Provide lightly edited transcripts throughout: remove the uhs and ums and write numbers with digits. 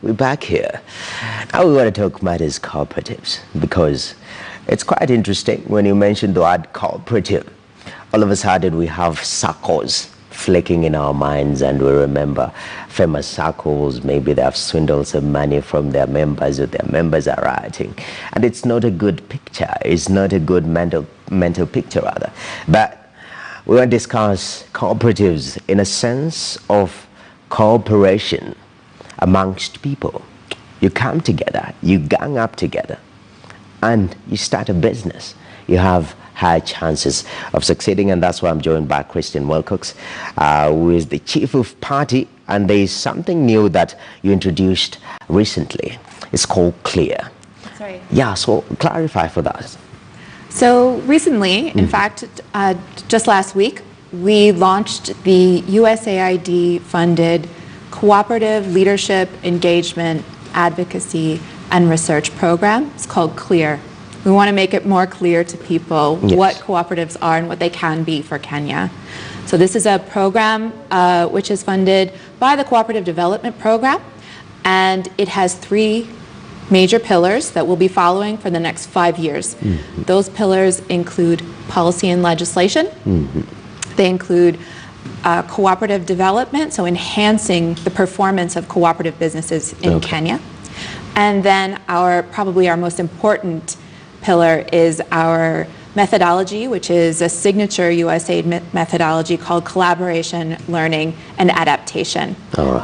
we're back here. Now we want to talk about these cooperatives, because it's quite interesting when you mention the word cooperative. All of a sudden we have circles flicking in our minds, and we remember famous circles. Maybe they have swindled some money from their members, or their members are rioting, and it's not a good picture. It's not a good mental picture rather. But we want to discuss cooperatives in a sense of cooperation amongst people. You come together, you gang up together, and you start a business. You have high chances of succeeding, and that's why I'm joined by Christian Wilcox, who is the chief of party, and there is something new that you introduced recently. It's called Clear. That's right. Yeah, so clarify for us. So recently, in fact, just last week, we launched the USAID-funded Cooperative Leadership, Engagement, Advocacy, and Research program. It's called Clear. We want to make it more clear to people what cooperatives are and what they can be for Kenya. So this is a program which is funded by the Cooperative Development Program, and it has 3 major pillars that we'll be following for the next 5 years. Those pillars include policy and legislation. They include cooperative development, so enhancing the performance of cooperative businesses in Kenya. And then probably our most important pillar is our methodology, which is a signature USAID methodology called collaboration, learning, and adaptation,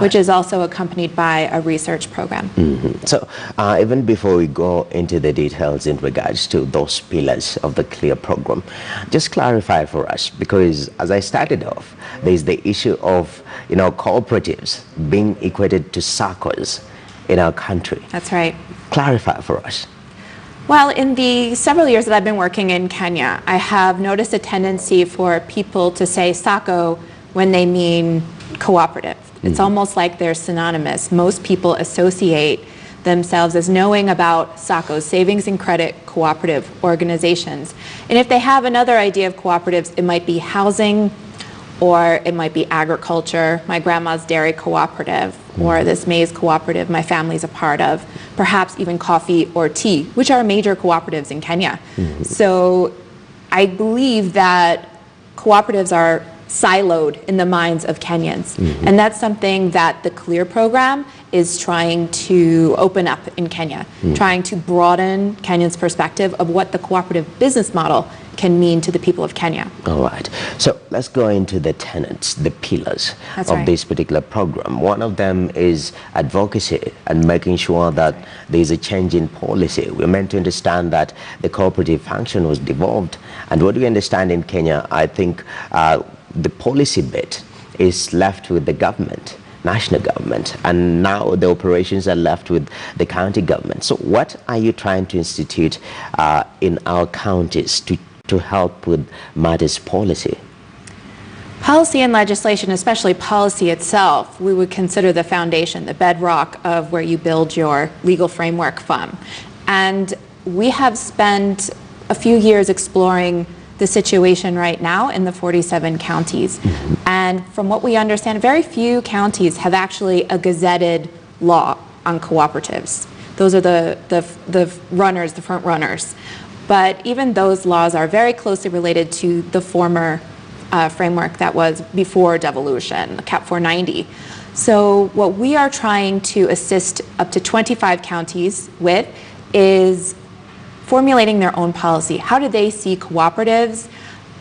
which is also accompanied by a research program. So even before we go into the details in regards to those pillars of the Clear program, just clarify for us, because as I started off, there's the issue of cooperatives being equated to circles in our country. That's right. Clarify for us. Well, in the several years that I've been working in Kenya, I have noticed a tendency for people to say SACCO when they mean cooperative. It's almost like they're synonymous. Most people associate themselves as knowing about SACCOs, savings and credit cooperative organizations. And if they have another idea of cooperatives, it might be housing, or it might be agriculture, my grandma's dairy cooperative, or this maize cooperative my family's a part of, perhaps even coffee or tea, which are major cooperatives in Kenya. So I believe that cooperatives are siloed in the minds of Kenyans. And that's something that the Clear program is trying to open up in Kenya, trying to broaden Kenyans' perspective of what the cooperative business model can mean to the people of Kenya. All right. So let's go into the tenets, the pillars of this particular program. One of them is advocacy and making sure that there's a change in policy. We're meant to understand that the cooperative function was devolved. And what we understand in Kenya, I think the policy bit is left with the government, national government, and now the operations are left with the county government. So what are you trying to institute in our counties to help with matters policy? Policy and legislation, especially policy itself, we would consider the foundation, the bedrock of where you build your legal framework from. And we have spent a few years exploring the situation right now in the 47 counties. And from what we understand, very few counties have actually a gazetted law on cooperatives. Those are the runners, the front runners. But even those laws are very closely related to the former framework that was before devolution, CAP 490. So what we are trying to assist up to 25 counties with is formulating their own policy. How do they see cooperatives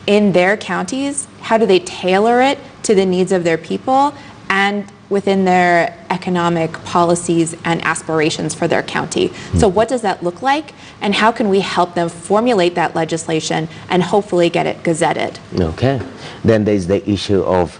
in their counties? How do they tailor it to the needs of their people and within their economic policies and aspirations for their county? So what does that look like, and how can we help them formulate that legislation and hopefully get it gazetted? Okay. Then there's the issue of,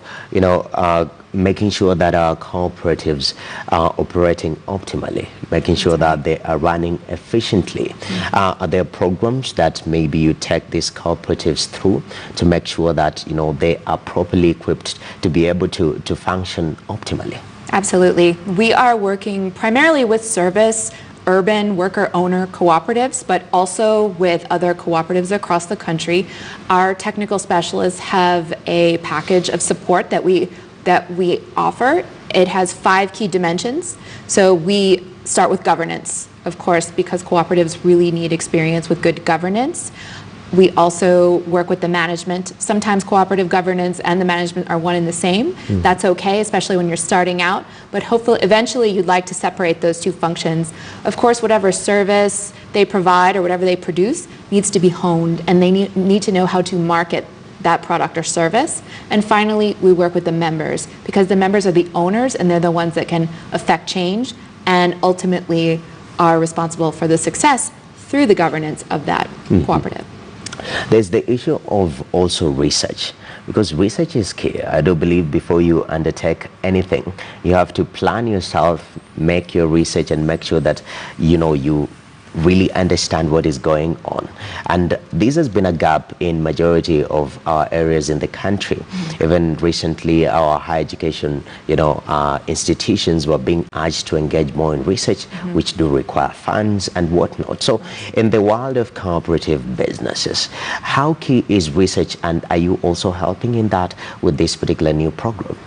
making sure that our cooperatives are operating optimally, making sure that they are running efficiently. Are there programs that maybe you take these cooperatives through to make sure that they are properly equipped to be able to function optimally? Absolutely. We are working primarily with service, urban worker-owner cooperatives, but also with other cooperatives across the country. Our technical specialists have a package of support that we offer It has 5 key dimensions. So we start with governance, of course, because cooperatives really need experience with good governance. We also work with the management. Sometimes cooperative governance and the management are one and the same. That's okay, especially when you're starting out. But hopefully, eventually, you'd like to separate those 2 functions. Of course, whatever service they provide or whatever they produce needs to be honed, and they need to know how to market that product or service. And finally, we work with the members, because the members are the owners and they're the ones that can affect change and ultimately are responsible for the success through the governance of that cooperative. There's the issue of also research, because research is key. I do believe before you undertake anything, you have to plan yourself, make your research, and make sure that you really understand what is going on. And this has been a gap in majority of our areas in the country. Even recently, our higher education institutions were being urged to engage more in research, which do require funds and whatnot. So in the world of cooperative businesses, how key is research, and are you also helping in that with this particular new program?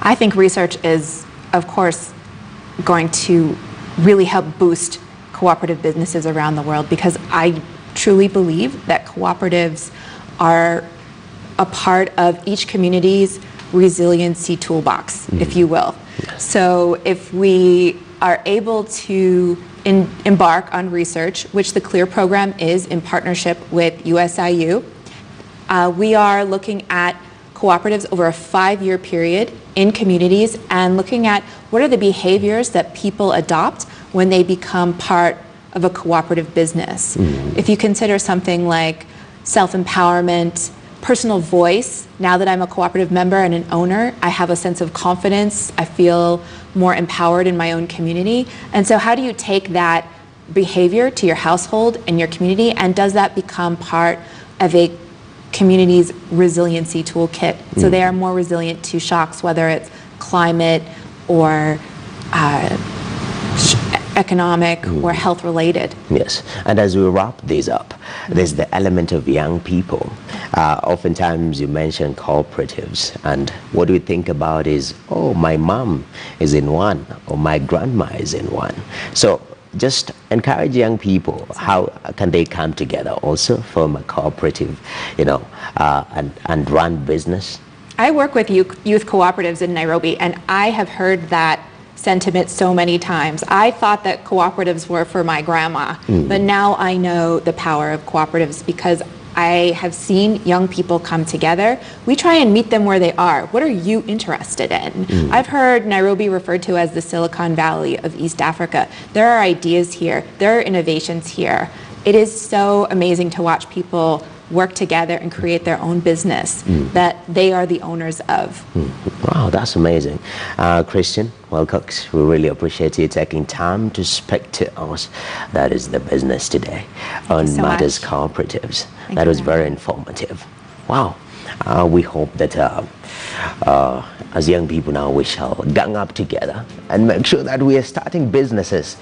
I think research is, of course, going to really help boost cooperative businesses around the world, because I truly believe that cooperatives are a part of each community's resiliency toolbox, if you will. Yes. So if we are able to embark on research, which the CLEAR program is in partnership with USIU, we are looking at cooperatives over a 5-year period in communities and looking at what are the behaviors that people adopt when they become part of a cooperative business. If you consider something like self-empowerment, personal voice, now that I'm a cooperative member and an owner, I have a sense of confidence, I feel more empowered in my own community. And so how do you take that behavior to your household and your community, and does that become part of a community's resiliency toolkit? So they are more resilient to shocks, whether it's climate or economic or health related. Yes, and as we wrap this up, there's the element of young people. Oftentimes you mention cooperatives, and what we think about is, oh, my mom is in one, or my grandma is in one. So just encourage young people, how can they come together also, form a cooperative, and run business? I work with youth cooperatives in Nairobi, and I have heard that sentiment so many times. I thought that cooperatives were for my grandma, but now I know the power of cooperatives because I have seen young people come together. We try and meet them where they are. What are you interested in? I've heard Nairobi referred to as the Silicon Valley of East Africa. There are ideas here. There are innovations here. It is so amazing to watch people work together and create their own business that they are the owners of. Wow, that's amazing. Christian Wilcox, we really appreciate you taking time to speak to us. That is the business today on Matters Cooperatives. That was very informative. Wow. We hope that as young people now, we shall gang up together and make sure that we are starting businesses.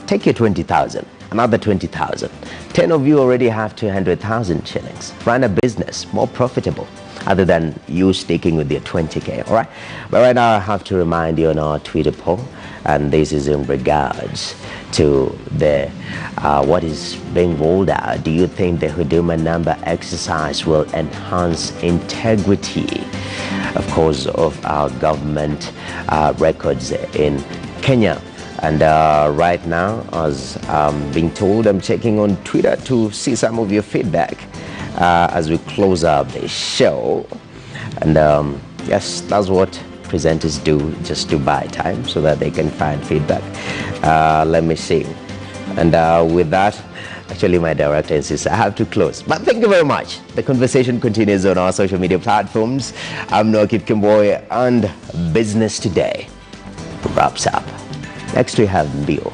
Take your 20,000. Another 20,000. 10 of you already have 200,000 shillings. Run a business more profitable, other than you sticking with your 20K, all right? But right now I have to remind you on our Twitter poll, and this is in regards to the what is being rolled out. Do you think the Huduma number exercise will enhance integrity, of course, of our government records in Kenya? And right now, as I'm being told, I'm checking on Twitter to see some of your feedback as we close up the show. And yes, that's what presenters do, just to buy time so that they can find feedback. Let me see. And with that, actually my director insists I have to close. But thank you very much. The conversation continues on our social media platforms. I'm Noakit Kimboy, and Business Today wraps up. Next we have Bill.